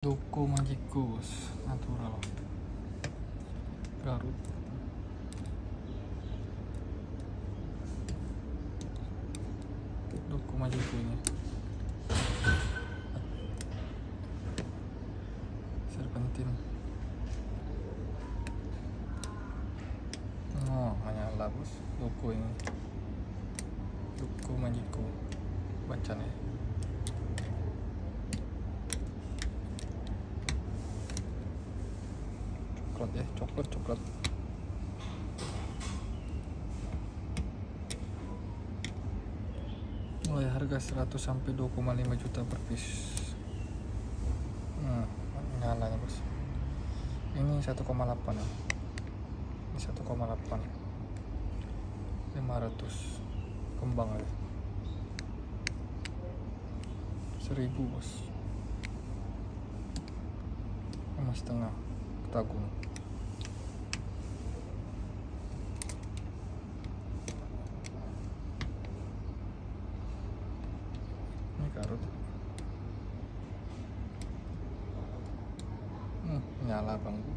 Toko Magikus Natural Garut. Toko Magiku ini serpentin. Oh, menyala bos. Toko ini Toko Magiku bacanya. Coklat. Mulai harga 100 sampai 2,5 juta per piece. Nyalanya bos. Ini 1,8. Ini 1,8. 500 kembang aja. 1000 bos. 5,5 ketagung. Ini Garut. Nyala bangku.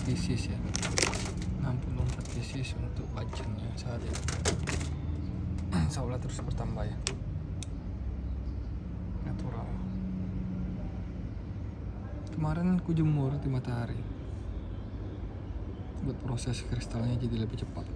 Pieces ya, 64 pieces untuk bajannya sehari. Insyaallah terus bertambah ya. Natural. Kemarin ku jemur di matahari buat proses kristalnya jadi lebih cepat.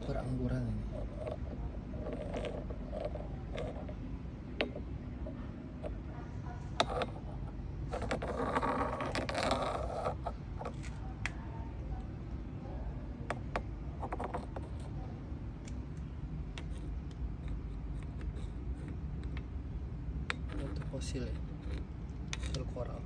Berangguran ini. Itu fosil ya, fosil koral.